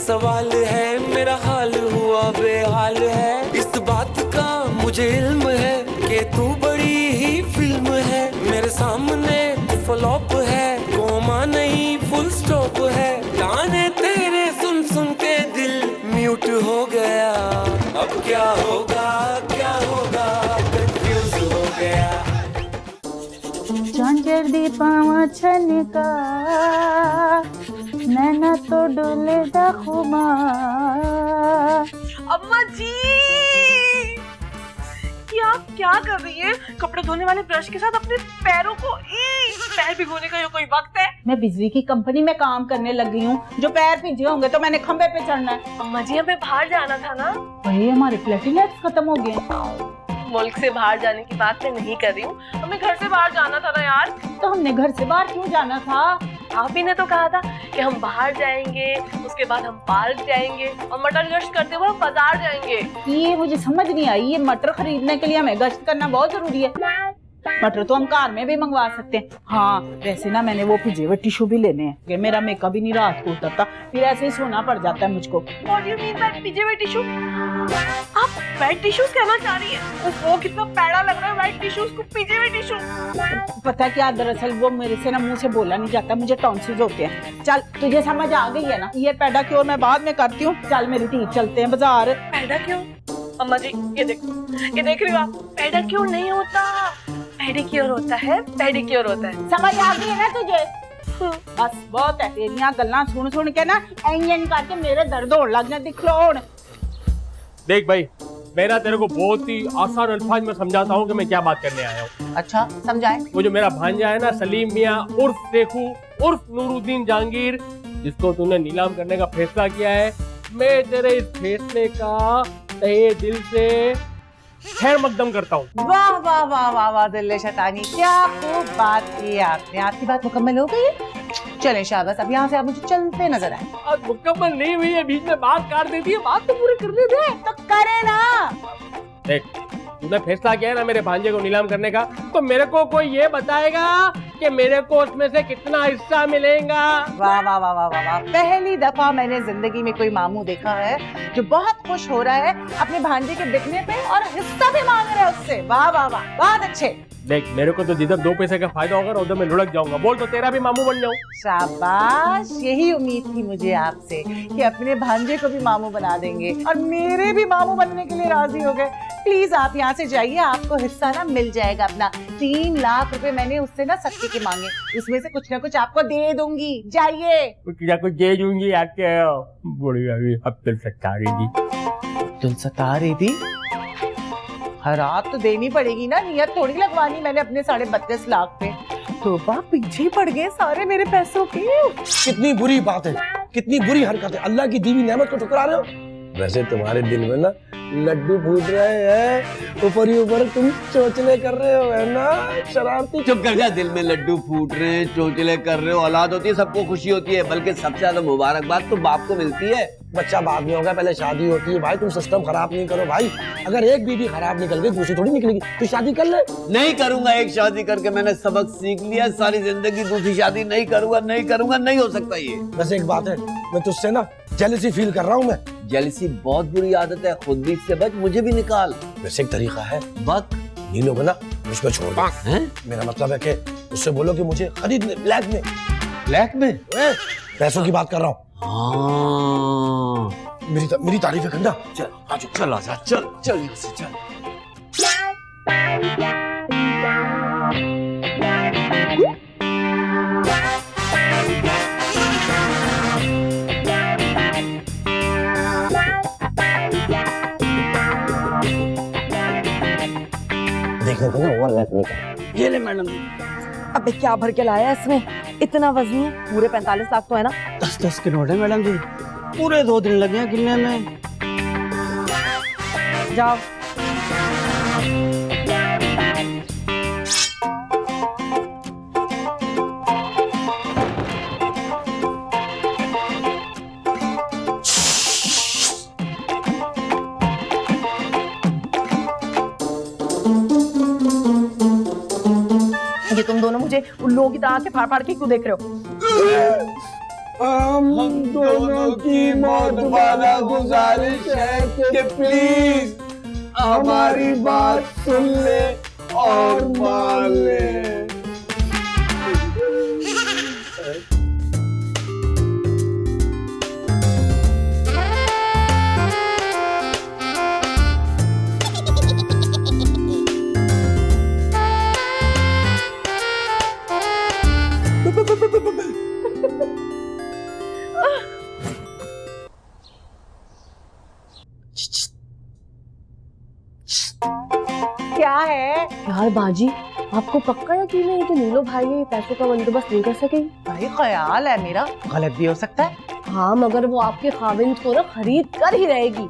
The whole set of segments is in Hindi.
सवाल है, मेरा हाल हुआ बेहाल है। इस बात का मुझे इल्म है कि तू बड़ी ही फिल्म है। मेरे सामने फ्लॉप है, कोमा नहीं फुल स्टॉप है। गाने तेरे सुन सुन के दिल म्यूट हो गया। अब क्या होगा कंफ्यूज हो गया। झांझर दी पावा छनका नैना तो डोले दा खुमा। अम्मा जी ये आप क्या कर रही हैं? कपड़े धोने वाले ब्रश के साथ अपने पैरों को पैर भिगोने का ये कोई वक्त है? मैं बिजली की कंपनी में काम करने लग गई हूँ, जो पैर भीगे होंगे तो मैंने खंबे पे चढ़ना है। अम्मा जी हमें बाहर जाना था ना। वही हमारे प्लेटिनेट्स खत्म हो गए। मुल्क से बाहर जाने की बात मैं नहीं कर रही हूँ, हमें घर से बाहर जाना था ना यार। तो हमने घर से बाहर क्यों जाना था? आप ही ने तो कहा था कि हम बाहर जाएंगे, उसके बाद हम पार्क जाएंगे और मटर गश्त करते हुए हम बाजार जाएंगे। ये मुझे समझ नहीं आई, ये मटर खरीदने के लिए हमें गश्त करना बहुत जरूरी है। मटर तो हम कार में भी मंगवा सकते हैं। हाँ वैसे ना मैंने वो भिजे हुए टिश्यू भी लेने हैं कि मेरा मेकअप भी नहीं रात को उतरता, फिर ऐसे ही सोना पड़ जाता है मुझको। What do you mean by भिजे हुए टिश्यू? आप वेट टिश्यूज कहना चाह रही हैं? वो कितना पैड़ा लग रहा है वेट टिश्यूज को भिजे हुए टिश्यू। पता है क्या, दरअसल वो मेरे से ना मुंह से बोला नहीं जाता, मुझे टॉन्सिल्स होते हैं। चल तुझे समझ आ गई है ना, ये पेडाक्योर मैं बाद में करती हूँ। चल मेरी टी चलते हैं बाजार। पेडाक्योर? अम्मा जी ये देख रही हो आप, पेडाक्योर नहीं होता, पेडिक्योर होता है, पेडिक्योर होता है। समझ आ गई है ना तुझे? बस बहुत है तेरियां गल्लां सुन सुन के ना एंजन करके मेरे दर्द होने लग गए। दिख लो हुण। देख भाई, मैं ना तेरे को बहुत ही आसान अल्फाज में समझाता हूँ कि मैं क्या बात करने आया हूँ। अच्छा समझाए। वो जो मेरा भांजा है ना सलीम मियाँ उर्फ देखू उर्फ नूरुद्दीन जहांगीर, जिसको तूने नीलाम करने का फैसला किया है, मैं तेरे इस फैसले का तहे दिल से खैर मकदम करता हूँ। वाह वाह वाह वाह वाह दिल शैतानी, क्या खूब बात की आपने। आपकी बात मुकम्मल हो गई है? चलें शाबाश, अब यहाँ से आप मुझे चलते नजर आए। आज मुकम्मल नहीं हुई है, बीच में बात काट देती है, बात तो पूरी करने दे। तो करे ना। देख तूने फैसला किया है ना मेरे भांजे को नीलाम करने का, तो मेरे को कोई ये बताएगा कि मेरे को उसमें से कितना हिस्सा मिलेगा। वाह वाह वाह वाह वाह वाह, पहली दफा मैंने जिंदगी में कोई मामू देखा है जो बहुत खुश हो रहा है अपने भांजे के बिकने पे और हिस्सा भी मांग रहा है उससे। वाह वाह वाह, बहुत अच्छे। देख मेरे को तो जिधर 2 पैसे का फायदा होगा उधर मैं लुढ़क जाऊंगा। बोल तो तेरा भी मामू बन जाऊं। शाबाश, यही उम्मीद थी मुझे आपसे कि अपने भांजे को भी मामू बना देंगे और मेरे भी मामू बनने के लिए राजी हो गए। प्लीज आप यहाँ से जाइए, आपको हिस्सा ना मिल जाएगा अपना। 3 लाख रुपए मैंने उससे ना सख्ती के मांगे, उसमें से कुछ ना कुछ आपको दे दूंगी। जाइए। कुछ ना कुछ दे दूंगी आके। बढ़िया, अब दिल सता रही थी। दिल सता रही थी? हरात तो देनी पड़ेगी ना, नियत थोड़ी लगवानी मैंने अपने 32.5 लाख पे। तो पीछे पड़ गए सारे मेरे पैसों के। कितनी बुरी बात है, कितनी बुरी हरकत है। अल्लाह की दी हुई नेमत को ठुकरा रहे हो। वैसे तुम्हारे दिल में ना लड्डू फूट रहे हैं, ऊपर ही ऊपर तुम चोचले कर रहे हो, है ना शरारती। चुप कर जा। दिल में लड्डू फूट रहे हैं, चोचले कर रहे हो, औलाद होती है सबको खुशी होती है, बल्कि सबसे ज्यादा मुबारकबाद तो बाप को मिलती है। बच्चा बाद में होगा, पहले शादी होती है। भाई तुम सिस्टम खराब नहीं करो भाई। अगर एक बीवी खराब निकल गई दूसरी थोड़ी निकलेगी। तू शादी कर ले। नहीं करूंगा, एक शादी करके मैंने सबक सीख लिया, सारी जिंदगी दूसरी शादी नहीं करूंगा, नहीं करूंगा, नहीं हो सकता ये। बस एक बात है, मैं तुझसे ना जेलसी फील कर रहा हूँ। मैं जेलसी बहुत बुरी आदत है, खुद भी इससे बच, मुझे भी निकाल। वैसे एक तरीका है, बक नीलो को ना मुझ पे छोड़ दो। हैं? मेरा मतलब है कि उससे बोलो कि मुझे खरीद ले ब्लैक में। ब्लैक में? पैसों की बात कर रहा हूँ। हाँ मेरी तारीफ करना। चल चल आजा, चल चल यहाँ से चल। देखने को ना ओवर का। ये ले मैडम। अबे क्या भर के लाया इसमें, इतना वजनी है? पूरे 45 लाख तो है ना? 10-10 के नोट है मैडम जी, पूरे 2 दिन लगे हैं गिनने में। जाओ। ये तुम दोनों मुझे उल्लुओं की तरह के फाड़ फाड़ के क्यों देख रहे हो? हम दोनों की मौत वाला गुजारिश है कि प्लीज हमारी बात सुन ले और मान ले। क्या है? यार बाजी, आपको पक्का यकीन है कि नीलो भाई ये पैसों का बंदोबस्त नहीं कर सकेगी? भाई ख्याल है मेरा, गलत भी हो सकता है। हाँ, मगर वो आपके खाविंद को ना खरीद कर ही रहेगी।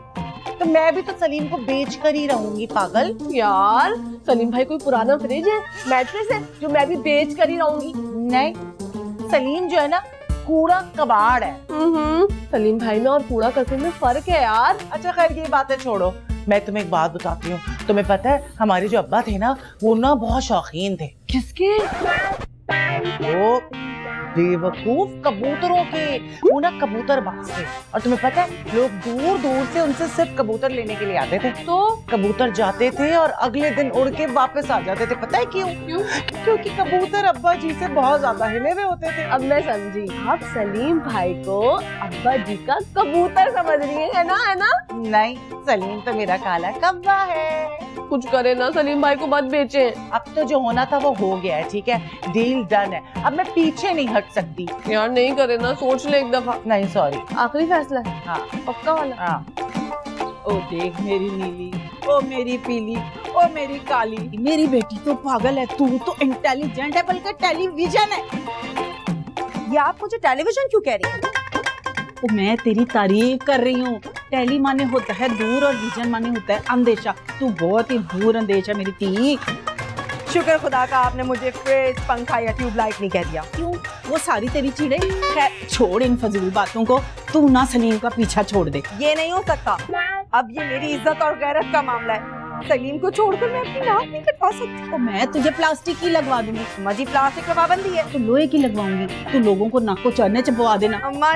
तो मैं भी तो सलीम को बेच कर ही रहूंगी पागल। यार सलीम भाई कोई पुराना फ्रिज है, मैट्रेस है जो मैं भी बेच कर ही रहूंगी? नहीं, सलीम जो है ना कूड़ा कबाड़ है। सलीम भाई में और कूड़ा करकट में फर्क है यार। अच्छा खैर ये बातें छोड़ो, मैं तुम्हें एक बात बताती हूँ। तुम्हें पता है हमारे जो अब्बा थे ना, वो ना बहुत शौकीन थे। किसके? वो बेवकूफ कबूतरों के, वो ना कबूतर बाज थे। और तुम्हें पता है लोग दूर दूर से उनसे सिर्फ कबूतर लेने के लिए आते थे। तो कबूतर जाते थे और अगले दिन उड़ के वापस आ जाते थे। पता है क्यों? क्योंकि कबूतर अब्बा जी से बहुत ज्यादा हिले हुए होते थे। अब मैं समझी, आप सलीम भाई को अब्बा जी का कबूतर समझ रही है ना? है ना? नहीं, सलीम तो मेरा काला कब्बा है। कुछ करे ना, सलीम भाई को मत बेचे। अब तो जो होना था वो हो गया है, ठीक है, डील डन है। अब मैं पीछे नहीं हट सकती। यार नहीं करे ना, सोच ले एक दफा। नहीं सॉरी। आखिरी फैसला है? हाँ पक्का वाला? हाँ। ओ देख मेरी नीली, ओ मेरी पीली, ओ मेरी काली, मेरी बेटी तो पागल है, तू तो इंटेलिजेंट है, बल्कि टेलीविजन है। ये आप मुझे टेलीविजन क्यों कह रही हैं? तो मैं तेरी तारीफ कर रही हूँ। टेली माने होता है दूर और विजन माने होता है अंदेशा। तू बहुत ही दूर अंदेशा मेरी ती। शुक्र खुदा का आपने मुझे फ्रिज, पंखा या ट्यूबलाइट नहीं कह दिया। क्यों? वो सारी तेरी चीजें। खैर छोड़ इन फजूल बातों को, तू ना सलीम का पीछा छोड़ दे। ये नहीं हो सकता। अब ये मेरी इज्जत और गैरत का मामला है। सलीम को छोड़कर मैं अपनी नाक नहीं कटवा सकती। तो मैं तुझे प्लास्टिक की लगवा दूंगी। अम्मा जी प्लास्टिक पे पाबंदी है। तो लोहे की लगवाऊंगी। तू लोगों को नाक को चढ़ने चबवा देना। अम्मा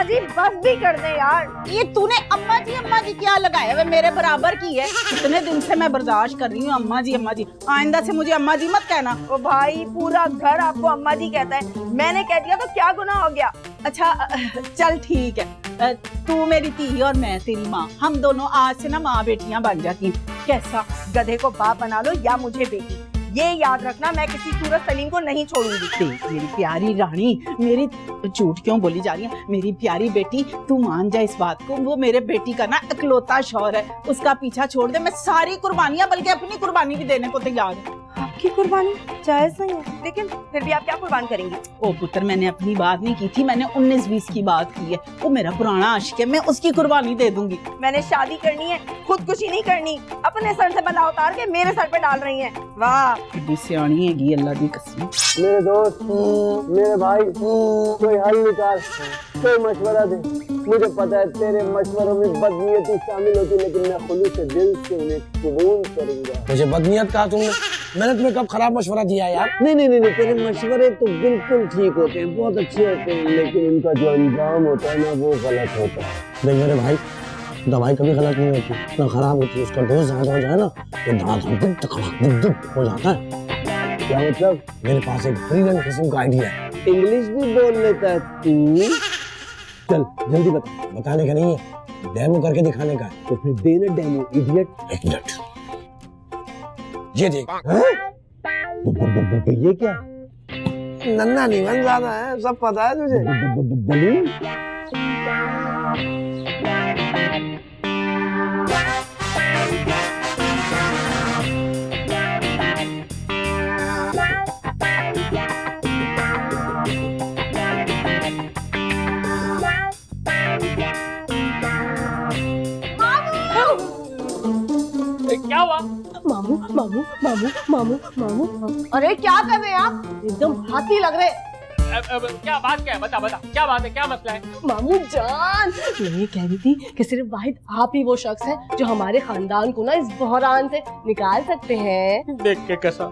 जी बस भी कर दे यार। ये तूने अम्मा जी क्या लगाया हुआ मेरे बराबर की है। इतने दिन से मैं बर्दाश्त कर रही हूँ अम्मा जी। आइंदा से मुझे अम्मा जी मत कहना। ओ भाई पूरा घर आपको अम्मा जी कहता है, मैंने कह दिया तो क्या गुनाह हो गया? अच्छा चल ठीक है, तू मेरी धी और मैं तेरी माँ, हम दोनों आज से ना माँ बेटियां बन जाती हैं। कैसा? गधे को बाप बना लो या मुझे बेटी। ये याद रखना, मैं किसी सूरत सलीम को नहीं छोड़ूंगी। देख मेरी प्यारी रानी, मेरी झूठ क्यों बोली जा रही है? मेरी प्यारी बेटी तू मान जा इस बात को, वो मेरे बेटी का ना इकलौता शौहर है। उसका पीछा छोड़ दे, मैं सारी कुर्बानियां बल्कि अपनी कुर्बानी भी देने को तैयार हूँ। आपकी कुर्बानी जायज नहीं है, लेकिन फिर भी आप क्या कुर्बान करेंगी? ओ पुत्र, मैंने अपनी बात नहीं की थी, मैंने 19-20 की बात की है। वो मेरा पुराना आशिक है, मैं उसकी कुर्बानी दे दूंगी। मैंने शादी करनी है, खुदकुशी नहीं करनी। अपने सर से बंधा उतार के मेरे सर पे डाल रही हैं। वाह बड़ी सियानी है अल्लाह दी कसम। मेरे दोस्त, मेरे भाई, कोई हल निकाल, कोई मशवरा दे। मुझे पता है तेरे मशवरों में बदनीयती शामिल होती, लेकिन मैं खुलूस से दिल से उन्हें कबूल करूंगा। मुझे बदनीयत कहा तुमने? मैंने तुम्हें कब खराब मशवरा दिया यार? नहीं, तेरे मशवरे तो बिल्कुल ठीक होते हैं, बहुत अच्छे होते हैं, लेकिन उनका जो अंजाम होता है ना वो गलत होता है। देख मेरे भाई, दवाई कभी गलत नहीं होती, ना खराब होती है। उसका डोज ज्यादा हो जाए ना तो दांत हो जाता है। क्या मतलब? मेरे पास एक ब्रिलियंट किस्म का आइडिया है। इंग्लिश भी बोल लेता है तू? चल जल्दी बता। बताने का नहीं है, डेमो करके दिखाने का है। तो फिर देना डेमो, इडियट। एक मिनट, ये देख। ये क्या? नन्ना नहीं बन ज्यादा है, सब पता है तुझे। बलून? क्या हुआ? मामू मामू मामू मामू मामू मामू। अरे क्या कर रहे हैं आप? एकदम हाथी लग रहे। क्या बात क्या है? बता क्या बात है, क्या मसला है? मामू जान, मैं ये कह रही थी कि सिर्फ वाहिद आप ही वो शख्स है जो हमारे खानदान को ना इस बहरान से निकाल सकते हैं। देख के कैसा?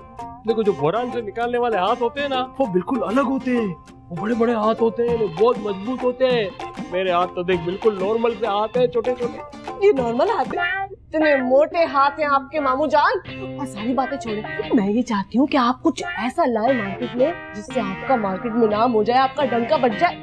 देखो, जो बहरान से निकालने वाले हाथ होते हैं ना, वो बिल्कुल अलग होते हैं। वो बड़े बड़े हाथ होते हैं, बहुत मजबूत होते हैं। मेरे हाथ तो देख बिल्कुल नॉर्मल से हाथ हैं, छोटे छोटे। ये नॉर्मल हाथ है? इतने मोटे हाथ हैं आपके मामू जान। और सारी बातें छोड़े, मैं ये चाहती हूँ कि आप कुछ ऐसा लाए मार्केट में जिससे आपका मार्केट में नाम हो जाए, आपका डंका बच जाए।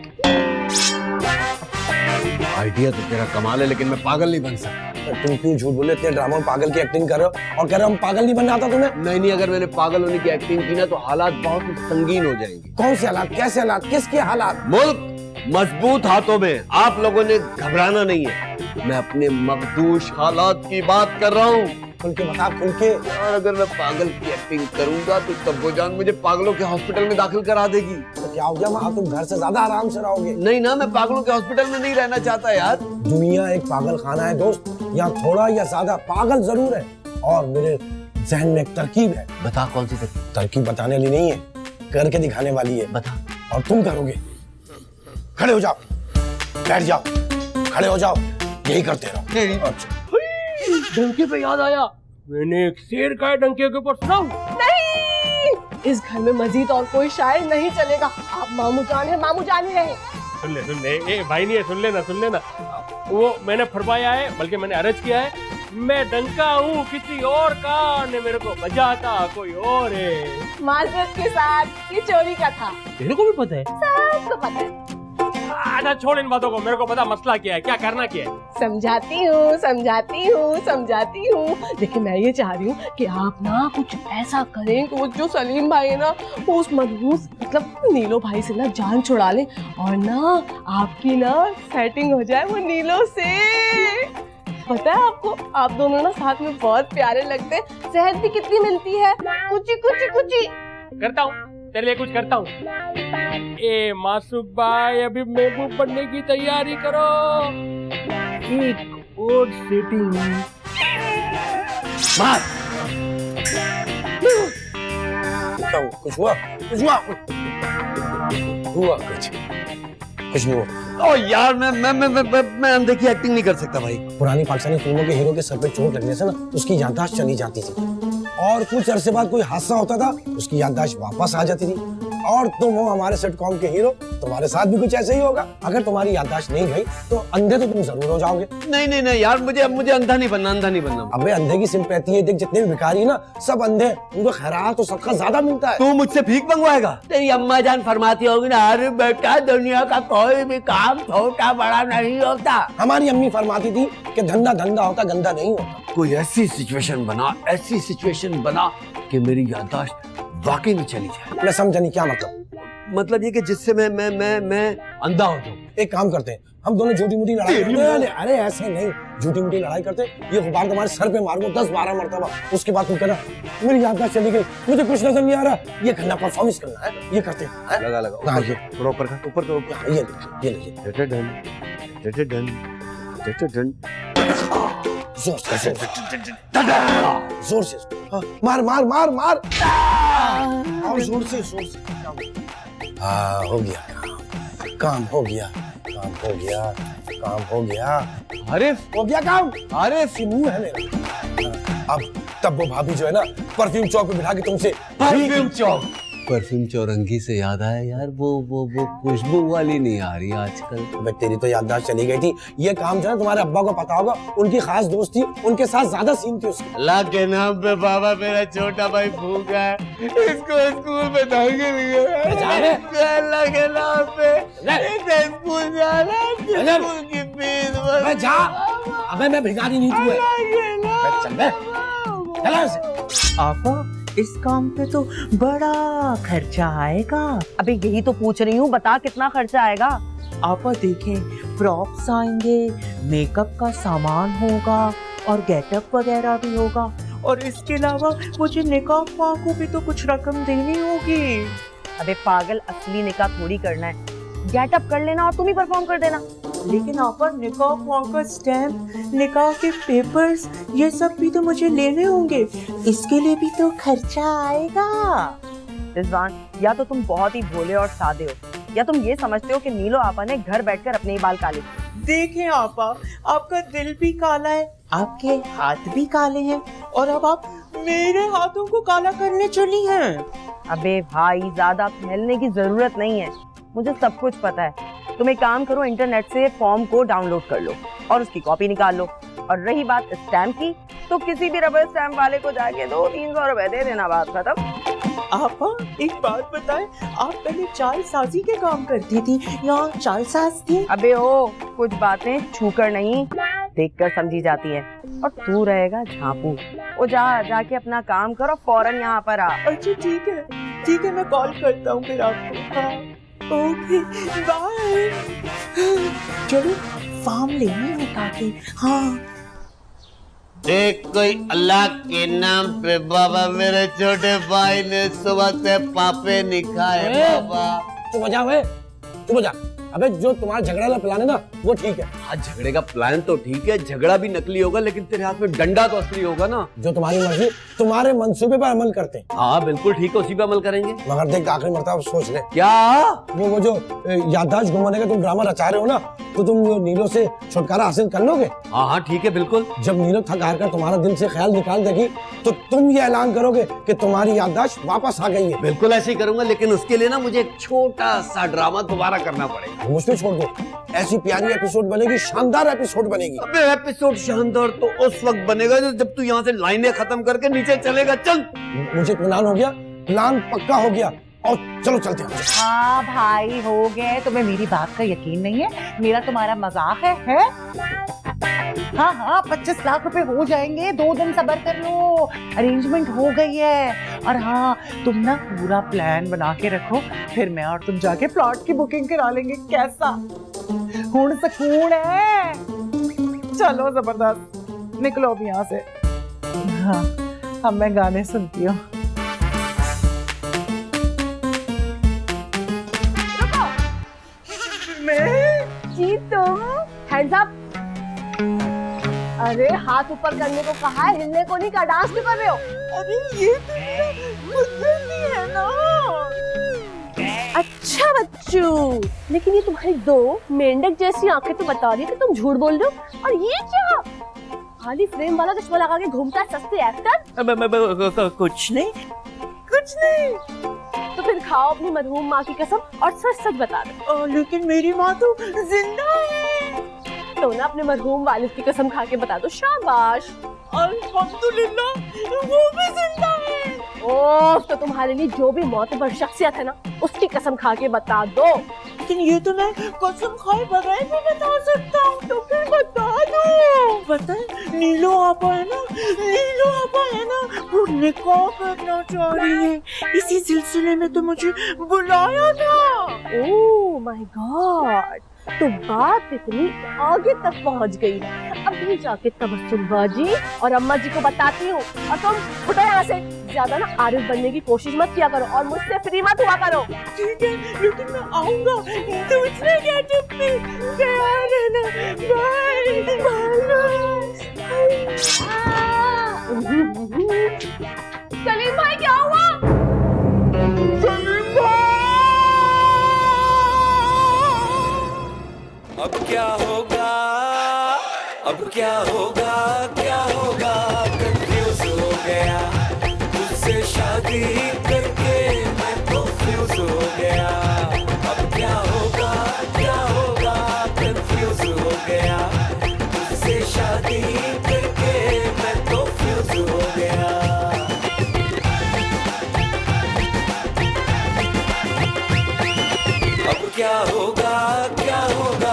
आइडिया तो तेरा कमाल है, लेकिन मैं पागल नहीं बन सकता। तुम क्यों झूठ बोले? इतने ड्रामा में पागल की एक्टिंग कर रहे हो और कह रहे हो हम पागल नहीं बनना आता तुम्हें? नहीं, अगर मैंने पागल होने की एक्टिंग की ना तो हालात बहुत ही संगीन हो जाएंगे। कौन से हालात? कैसे हालात? किसके हालात? मुल्क मजबूत हाथों में, आप लोगों ने घबराना नहीं है। मैं अपने मखदूश हालात की बात कर रहा हूँ। खुल के बता, खुल के। यार अगर मैं पागल की एक्टिंग करूंगा तो तब वो जान मुझे पागलों के हॉस्पिटल में दाखिल करा देगी। तो क्या हो गया? वहाँ तुम घर से ज्यादा आराम से रहोगे। नहीं ना, मैं पागलों के हॉस्पिटल में नहीं रहना चाहता यार। दुनिया एक पागल खाना है दोस्त, यहाँ थोड़ा या ज्यादा पागल जरूर है। और मेरे जहन में एक तरकीब है। बता, कौन सी तरकीब? तरकीब बताने वाली नहीं है, करके दिखाने वाली है। बता। और तुम करोगे। खड़े हो जाओ, बैठ जाओ, खड़े हो जाओ, यही करते रहो। अच्छा, डंके पे याद आया, मैंने एक शेर का डंके के ऊपर सुनाऊं? नहीं, इस घर में मजीद और कोई शायर नहीं चलेगा। आप मामू जान है, मामू जान ही रहे। सुन ले, ए भाई नहीं है, सुन लेना। वो मैंने फरमाया है, बल्कि मैंने अर्ज किया है, मैं डंका हूँ किसी और का, ने मेरे को बजाता कोई और है। माजरत के साथ ये चोरी का था। तेरे को भी पता है? सबको पता है। अच्छा छोड़ इन बातों को, मेरे को पता मसला क्या है, क्या करना क्या है। समझाती हूँ। देखिए मैं ये चाह रही हूँ कि आप ना कुछ ऐसा करें कि वो जो सलीम भाई है ना, वो उस मनहूस मतलब नीलो भाई से ना जान छुड़ा ले और ना आपकी ना सेटिंग हो जाए वो नीलो से। पता है आपको, आप दोनों ना साथ में बहुत प्यारे लगते हैं। सेहत भी कितनी मिलती है। कुची करता हूँ, तेरे लिए कुछ करता हूँ। ए मासूक भाई, अभी महबूब बनने की तैयारी करो। एक और सेटिंग मार। क्या हुआ? कुछ हुआ? कुछ नहीं हुआ। ओ यार मैं अंधे की एक्टिंग नहीं कर सकता भाई। पुरानी पाकिस्तानी फिल्मों के हीरो के सर पे चोट लगने से ना उसकी याददाश्त चली जाती थी, और कुछ अरसे बाद कोई हादसा होता था, उसकी याददाश्त वापस आ जाती थी। और तुम हो हमारे सिटकॉम के हीरो, तुम्हारे साथ भी कुछ ऐसे ही होगा। अगर तुम्हारी याददाश्त नहीं गई तो अंधे तो तुम जरूर हो जाओगे। नहीं यार, मुझे अंधा नहीं बनना। अबे अंधे की सिंपैथी है, देख जितने भी भिखारी है ना सब अंधे, उनको खैरात और सदका ज्यादा मिलता है। तू मुझसे भीख मंगवाएगा? तेरी अम्मा जान फरमाती होगी ना, अरे बेटा दुनिया का कोई भी काम छोटा बड़ा नहीं होता। हमारी अम्मी फरमाती थी कि धंधा धंधा होता, गंदा नहीं होता। कोई ऐसी सिचुएशन बना कि मेरी याददाश्त वाकई में चली जाए। मैं समझा नहीं, क्या मतलब? मतलब ये कि जिससे मैं अंधा हो जाऊं। एक काम करते हैं, हम दोनों झूठी मूठी लड़ाई करते हैं। अरे ऐसे नहीं, झूठी मूठी लड़ाई करते हैं, ये गुब्बार तुम्हारे सर पे मारूंगा 10-12 मरतबा। उसके बाद तुम कहना मेरी याददाश्त चली गई, मुझे कुछ नजर नहीं आ रहा। ये करना, परफॉर्मेंस करना है, ये करते हैं। लगा हाँ, ये थोड़ा ऊपर का, ऊपर तो ये जोर से हाँ, मार और जोर से हाँ, हो गया काम हो गया। आरिफ हो गया काम। आरिफ मुंह है मेरा। अब तब वो भाभी जो है ना परफ्यूम चौक पे बिठा के तुमसे परफ्यूम चौरंगी से याद आया यार, वो खुशबू वाली नहीं आ रही आजकल। अबे तेरी तो याददाश्त चली गई थी। ये काम जो है तुम्हारे अब्बा को पता होगा, उनकी खास दोस्त थी, उनके साथ ज्यादा सीन थी उसकी। अल्लाह के नाम पे बाबा, मेरा छोटा भाई भूखा है, इसको स्कूल में दाखिल अल्लाह के नाम पे स्कूल जाना, स्कूल की फीस जा। अबे मैं भिखारी नहीं तू है। चल बे, चला ऐसे। आपा इस काम पे तो बड़ा खर्चा आएगा। अबे यही तो पूछ रही हूँ, बता कितना खर्चा आएगा। आपा देखें, प्रॉप्स आएंगे, मेकअप का सामान होगा और गेटअप वगैरह भी होगा, और इसके अलावा मुझे निकाह को भी तो कुछ रकम देनी होगी। अबे पागल, असली निकाह थोड़ी करना है, गेटअप कर लेना और तुम ही परफॉर्म कर देना। लेकिन आपा निकाह का स्टैम्प, निकाह के पेपर्स, ये सब भी तो मुझे लेने होंगे, इसके लिए भी तो खर्चा आएगा। रिजवान, या तो तुम बहुत ही भोले और सादे हो, या तुम ये समझते हो कि नीलो आपा ने घर बैठकर अपने ही बाल काले किए। देखें आपा, आपका दिल भी काला है, आपके हाथ भी काले हैं, और अब आप मेरे हाथों को काला करने चली हैं। अबे भाई, ज्यादा फैलने की जरूरत नहीं है, मुझे सब कुछ पता है। तुम एक काम करो, इंटरनेट से फॉर्म को डाउनलोड कर लो और उसकी कॉपी निकाल लो। और रही बात स्टैम्प की, तो किसी भी रबर स्टैम्प वाले को जाके 200-300 रुपए दे देना, बात खत्म। आपा एक बात बताएं, आप पहले चालसाजी के काम करती थी या चालसाज थी? अबे ओ, कुछ बातें छूकर नहीं देखकर समझी जाती हैं। और तू रहेगा झांपू। ओ जाके अपना काम कर और फौरन यहाँ पर आ। अच्छा ठीक है, मैं कॉल करता हूँ फिर आपको। हाँ, ओके बाय। चलो फॉर्म लेने में काके। हाँ देख, कोई अल्लाह के नाम पे बाबा, मेरे छोटे भाई ने सुबह से पापे नहीं खाए बाबा। चुप हो जा वे, चुप हो जा। अबे जो तुम्हारा झगड़ा वाला प्लान है ना, वो ठीक है। हाँ, झगड़े का प्लान तो ठीक है, झगड़ा भी नकली होगा, लेकिन तेरे हाथ में डंडा तो असली होगा ना। जो तुम्हारी मर्जी, तुम्हारे मंसूबे पर अमल करते हैं। हाँ बिल्कुल ठीक है, उसी पे अमल करेंगे। मगर देख, आखिरी मर्तबा सोच ले। क्या? वो जो याददाश्त घुमाने का तुम ड्रामा रचा रहे हो ना, तो तुम नीलो से छुटकारा हासिल कर लोगे। हाँ ठीक है बिल्कुल। जब नीलो थक हार कर तुम्हारा दिल से ख्याल निकाल देगी, तो तुम ये ऐलान करोगे कि तुम्हारी याददाश्त वापस आ गई है। बिल्कुल ऐसे ही करूंगा, लेकिन उसके लिए ना मुझे एक छोटा सा ड्रामा दोबारा करना पड़ेगा। मुझ पे छोड़ दो, ऐसी प्यारी एपिसोड बनेगी, शानदार एपिसोड बनेगी। अबे एपिसोड शानदार तो उस वक्त बनेगा जब तू यहाँ से लाइनें खत्म करके नीचे चलेगा। चल, मुझे इत्मीनान हो गया, प्लान पक्का हो गया, और चलो चलते हैं। हाँ भाई हो गए, तुम्हें मेरी बात का यकीन नहीं है, मेरा तुम्हारा मजाक है? हाँ 25 लाख रुपए हो जाएंगे, 2 दिन सब्र कर लो, अरेंजमेंट हो गई है। और हाँ, तुम ना पूरा प्लान बना के रखो, फिर मैं और तुम जाके प्लॉट की बुकिंग करा लेंगे। कैसा हुण सकून है? चलो जबरदस्त, निकलो अब यहाँ से। हाँ, अब मैं गाने सुनती हूँ। जी तुम हैंड्स अप। अरे हाथ ऊपर करने को कहा है, हिलने को नहीं कहा। डांस क्यों कर रहे हो? अरे ये गुजरती है ना। अच्छा बच्चू, लेकिन ये तुम्हारी 2 मेंढक जैसी आंखें तो बता रही है कि तुम झूठ बोल रहे हो। और ये क्या खाली फ्रेम वाला चश्मा लगा के घूमता है सस्ते एक्टर? कुछ नहीं। तो फिर खाओ अपनी मरहूम माँ की कसम और सच सच बता दो। लेकिन मेरी माँ तो जिंदा है। तो ना अपने मरहूम वालिद की कसम खा के बता दो। शाबाश। अल्हम्दुलिल्लाह, वो भी जिंदा है। ओह, तो तुम्हारे लिए जो भी मोतबर शख्सियत है ना, उसकी कसम खा के बता दो। लेकिन ये तो मैं कसम खाए बगैर भी बता सकता हूँ। तो फिर बता दो। पता है नीलो आपा है ना, वो निकाह करना चाह रही है। इसी सिलसिले में तो मुझे बुलाया था। ओह माय गॉड, तो बात इतनी आगे तक पहुंच गई है। अभी जाके तबस्सुम बाजी और अम्मा जी को बताती हूँ। और तुम उठो यहाँ से, ज्यादा ना आरिफ बनने की कोशिश मत किया करो और मुझसे फ्री मत हुआ करो। ठीक है, लेकिन मैं आऊंगा दूसरे गेटअप में। तैयार रहना। सलीम भाई क्या हुआ? अब क्या होगा, अब क्या होगा, क्या होगा, कंफ्यूज हो गया, तुझसे शादी करके मैं कंफ्यूज हो गया। अब क्या होगा, क्या होगा, कंफ्यूज हो गया, तुझसे शादी करके मैं कंफ्यूज हो गया। अब क्या होगा, क्या होगा,